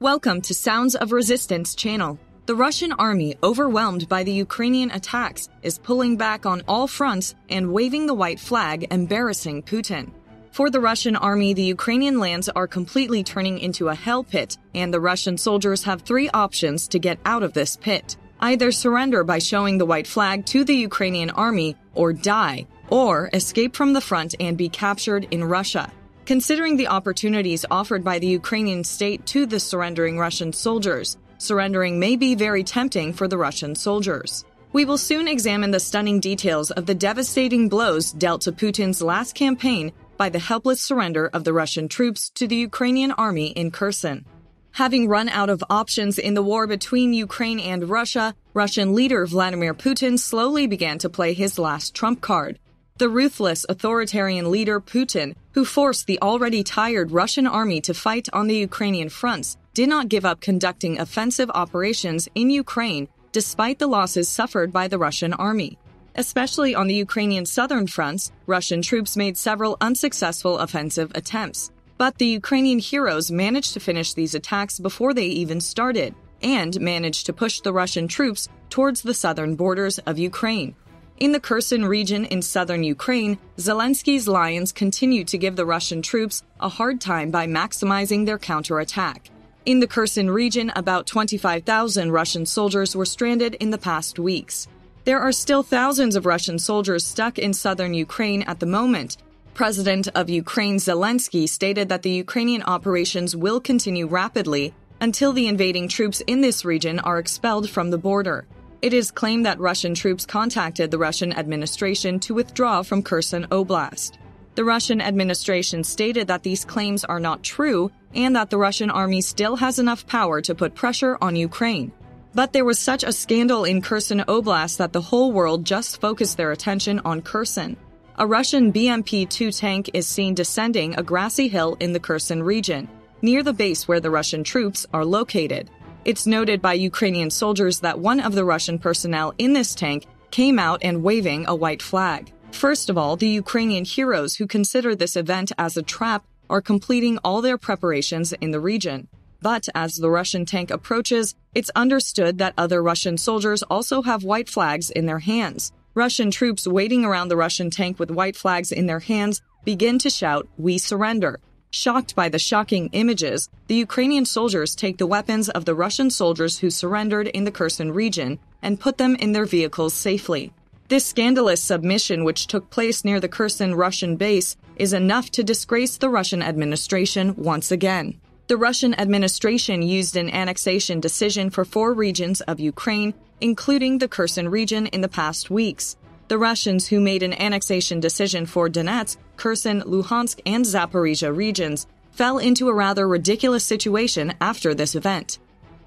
Welcome to Sounds of Resistance channel. The Russian army, overwhelmed by the Ukrainian attacks, is pulling back on all fronts and waving the white flag, embarrassing Putin. For the Russian army, the Ukrainian lands are completely turning into a hell pit, and the Russian soldiers have three options to get out of this pit. Either surrender by showing the white flag to the Ukrainian army, or die, or escape from the front and be captured in Russia. Considering the opportunities offered by the Ukrainian state to the surrendering Russian soldiers, surrendering may be very tempting for the Russian soldiers. We will soon examine the stunning details of the devastating blows dealt to Putin's last campaign by the helpless surrender of the Russian troops to the Ukrainian army in Kherson. Having run out of options in the war between Ukraine and Russia, Russian leader Vladimir Putin slowly began to play his last trump card. The ruthless authoritarian leader Putin, who forced the already tired Russian army to fight on the Ukrainian fronts, did not give up conducting offensive operations in Ukraine despite the losses suffered by the Russian army. Especially on the Ukrainian southern fronts, Russian troops made several unsuccessful offensive attempts. But the Ukrainian heroes managed to finish these attacks before they even started, and managed to push the Russian troops towards the southern borders of Ukraine. In the Kherson region in southern Ukraine, Zelensky's lions continue to give the Russian troops a hard time by maximizing their counterattack. In the Kherson region, about 25,000 Russian soldiers were stranded in the past weeks. There are still thousands of Russian soldiers stuck in southern Ukraine at the moment. President of Ukraine Zelensky stated that the Ukrainian operations will continue rapidly until the invading troops in this region are expelled from the border. It is claimed that Russian troops contacted the Russian administration to withdraw from Kherson Oblast. The Russian administration stated that these claims are not true and that the Russian army still has enough power to put pressure on Ukraine. But there was such a scandal in Kherson Oblast that the whole world just focused their attention on Kherson. A Russian BMP-2 tank is seen descending a grassy hill in the Kherson region, near the base where the Russian troops are located. It's noted by Ukrainian soldiers that one of the Russian personnel in this tank came out and waving a white flag. First of all, the Ukrainian heroes who consider this event as a trap are completing all their preparations in the region. But as the Russian tank approaches, it's understood that other Russian soldiers also have white flags in their hands. Russian troops waiting around the Russian tank with white flags in their hands begin to shout, "We surrender." Shocked by the shocking images, the Ukrainian soldiers take the weapons of the Russian soldiers who surrendered in the Kherson region and put them in their vehicles safely. This scandalous submission, which took place near the Kherson Russian base, is enough to disgrace the Russian administration once again. The Russian administration used an annexation decision for 4 regions of Ukraine, including the Kherson region, in the past weeks. The Russians who made an annexation decision for Donetsk, Kherson, Luhansk, and Zaporizhia regions fell into a rather ridiculous situation after this event.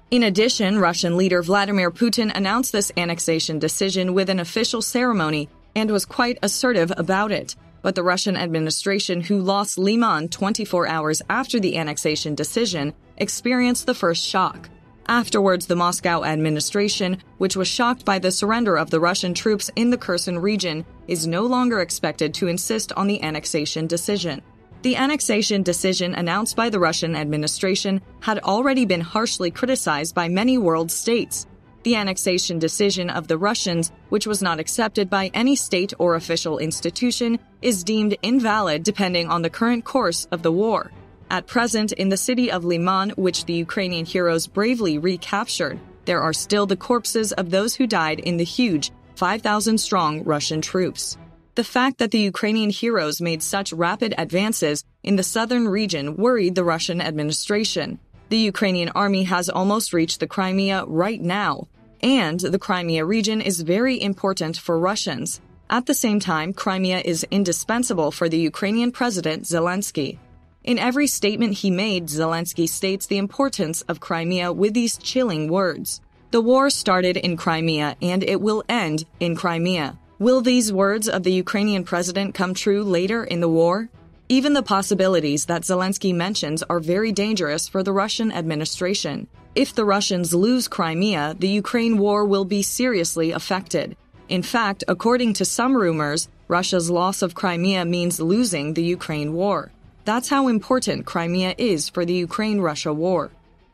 In addition, Russian leader Vladimir Putin announced this annexation decision with an official ceremony and was quite assertive about it. But the Russian administration, who lost Liman 24 hours after the annexation decision, experienced the first shock. Afterwards, the Moscow administration, which was shocked by the surrender of the Russian troops in the Kherson region, is no longer expected to insist on the annexation decision. The annexation decision announced by the Russian administration had already been harshly criticized by many world states. The annexation decision of the Russians, which was not accepted by any state or official institution, is deemed invalid depending on the current course of the war. At present, in the city of Liman, which the Ukrainian heroes bravely recaptured, there are still the corpses of those who died in the huge 5,000-strong Russian troops. The fact that the Ukrainian heroes made such rapid advances in the southern region worried the Russian administration. The Ukrainian army has almost reached the Crimea right now, and the Crimea region is very important for Russians. At the same time, Crimea is indispensable for the Ukrainian president Zelensky. In every statement he made, Zelensky states the importance of Crimea with these chilling words. The war started in Crimea, and it will end in Crimea. Will these words of the Ukrainian president come true later in the war? Even the possibilities that Zelensky mentions are very dangerous for the Russian administration. If the Russians lose Crimea, the Ukraine war will be seriously affected. In fact, according to some rumors, Russia's loss of Crimea means losing the Ukraine war. That's how important Crimea is for the Ukraine-Russia war.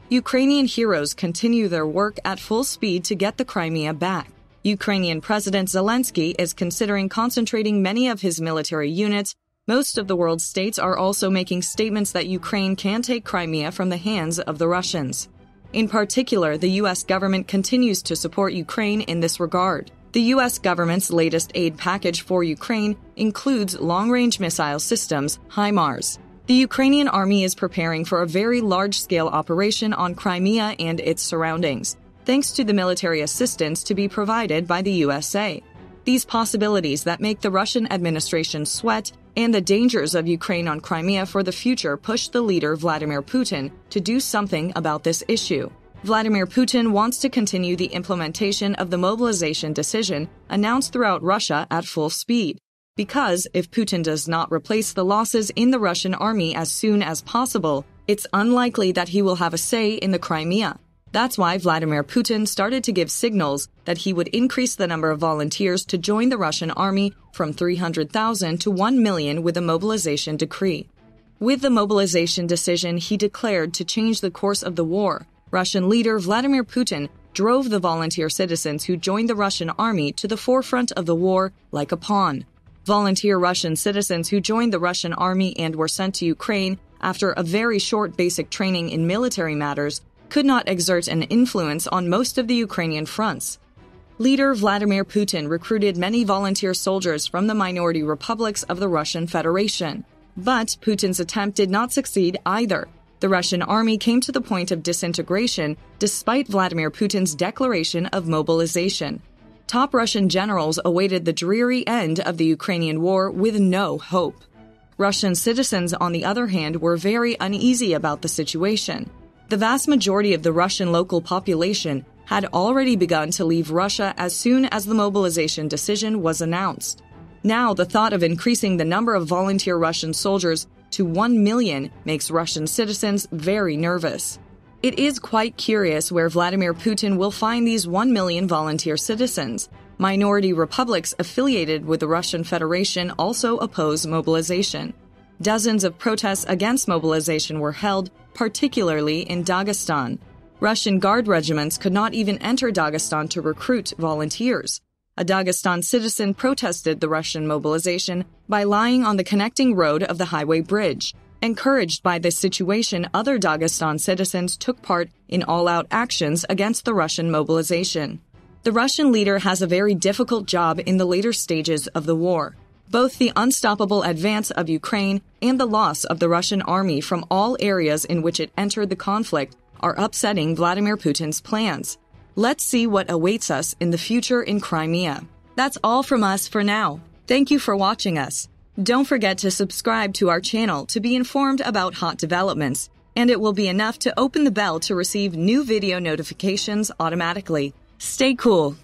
Ukrainian heroes continue their work at full speed to get the Crimea back. Ukrainian President Zelensky is considering concentrating many of his military units. Most of the world's states are also making statements that Ukraine can take Crimea from the hands of the Russians. In particular, the U.S. government continues to support Ukraine in this regard. The U.S. government's latest aid package for Ukraine includes long-range missile systems, HIMARS. The Ukrainian army is preparing for a very large-scale operation on Crimea and its surroundings, thanks to the military assistance to be provided by the USA. These possibilities that make the Russian administration sweat and the dangers of Ukraine on Crimea for the future push the leader Vladimir Putin to do something about this issue. Vladimir Putin wants to continue the implementation of the mobilization decision announced throughout Russia at full speed. Because if Putin does not replace the losses in the Russian army as soon as possible, it's unlikely that he will have a say in the Crimea. That's why Vladimir Putin started to give signals that he would increase the number of volunteers to join the Russian army from 300,000 to 1 million with a mobilization decree. With the mobilization decision, he declared to change the course of the war. Russian leader Vladimir Putin drove the volunteer citizens who joined the Russian army to the forefront of the war like a pawn. Volunteer Russian citizens who joined the Russian army and were sent to Ukraine after a very short basic training in military matters could not exert an influence on most of the Ukrainian fronts. Leader Vladimir Putin recruited many volunteer soldiers from the minority republics of the Russian Federation. But Putin's attempt did not succeed either. The Russian army came to the point of disintegration despite Vladimir Putin's declaration of mobilization. Top Russian generals awaited the dreary end of the Ukrainian war with no hope. Russian citizens, on the other hand, were very uneasy about the situation. The vast majority of the Russian local population had already begun to leave Russia as soon as the mobilization decision was announced. Now, the thought of increasing the number of volunteer Russian soldiers to 1 million makes Russian citizens very nervous. It is quite curious where Vladimir Putin will find these 1 million volunteer citizens. Minority republics affiliated with the Russian Federation also oppose mobilization. Dozens of protests against mobilization were held, particularly in Dagestan. Russian Guard regiments could not even enter Dagestan to recruit volunteers. A Dagestan citizen protested the Russian mobilization by lying on the connecting road of the highway bridge. Encouraged by this situation, other Dagestan citizens took part in all-out actions against the Russian mobilization. The Russian leader has a very difficult job in the later stages of the war. Both the unstoppable advance of Ukraine and the loss of the Russian army from all areas in which it entered the conflict are upsetting Vladimir Putin's plans. Let's see what awaits us in the future in Crimea. That's all from us for now. Thank you for watching us. Don't forget to subscribe to our channel to be informed about hot developments, and it will be enough to open the bell to receive new video notifications automatically. Stay cool.